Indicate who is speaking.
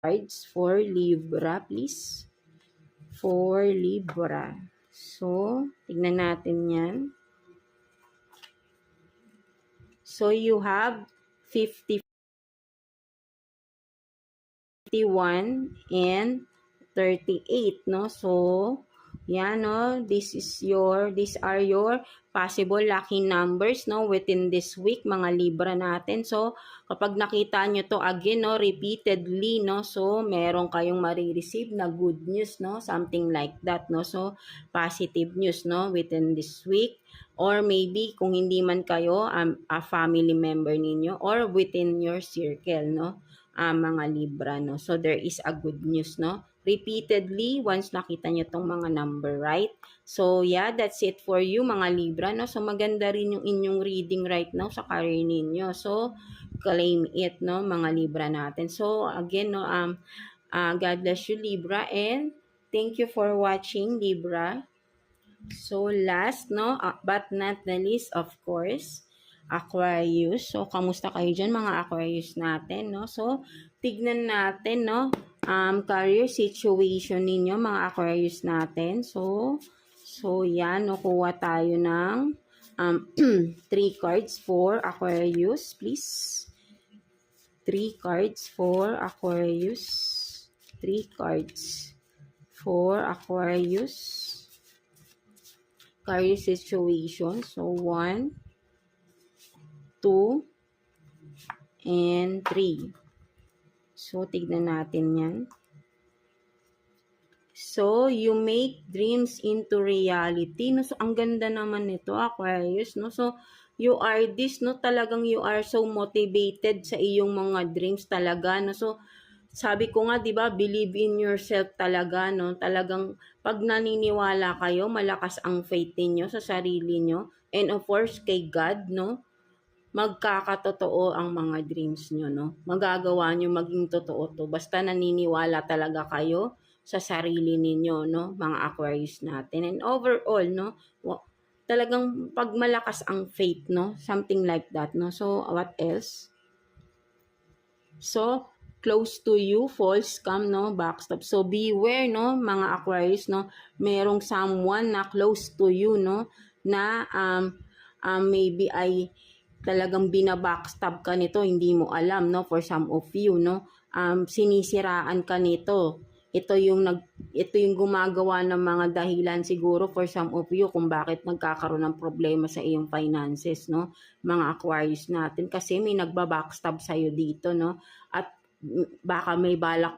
Speaker 1: cards for Libra, please. For Libra. So, tignan natin yan. So, you have 50, 51, and 38, no? So, yan, no? These are your possible lucky numbers, no? Within this week, mga Libra natin. So, kapag nakita nyo to again, no? Repeatedly, no? So, meron kayong marireceive na good news, no? Something like that, no? So, positive news, no? Within this week. Or maybe, kung hindi man kayo, a family member ninyo, or within your circle, no? Mga Libra, no? So, there is a good news, no? Repeatedly, once nakita nyo tong mga number, right? So, yeah, that's it for you, mga Libra, no? So, maganda rin yung inyong reading right now sa career ninyo. So, claim it, no, mga Libra natin. So, again, no, God bless you, Libra, and thank you for watching, Libra. So, last, no, but not the least, of course, Aquarius. So, kamusta kayo dyan, mga Aquarius natin, no? So, tignan natin, no, career situation ninyo, mga Aquarius natin. So, yan, no, kuha tayo ng 3 cards for Aquarius, please. 3 cards for Aquarius. 3 cards for Aquarius. Career situation. So, 1, 2, and 3. So, tignan natin yan. So, you make dreams into reality. No? So, ang ganda naman nito, Aquarius. No? So, you are this, no? Talagang you are so motivated sa iyong mga dreams talaga. No? So, sabi ko nga, di ba, believe in yourself talaga, no? Talagang pag naniniwala kayo, malakas ang faith niyo sa sarili niyo. And of course, kay God, no? Magkakatotoo ang mga dreams nyo, no? Magagawa nyo maging totoo to. Basta naniniwala talaga kayo sa sarili ninyo, no? Mga Aquarius natin. And overall, no? Talagang pag malakas ang faith, no? Something like that, no? So, what else? So, close to you, false scam, no? Backstab. So, beware, no? Mga Aquarius, no? Merong someone na close to you, no? Na, maybe ay talagang binabackstab ka nito, hindi mo alam, no? For some of you, no? Sinisiraan ka nito. Ito yung gumagawa ng mga dahilan siguro for some of you kung bakit nagkakaroon ng problema sa iyong finances, no? Mga Aquarius natin, kasi may nagbabackstab sa iyo dito, no? At baka may balak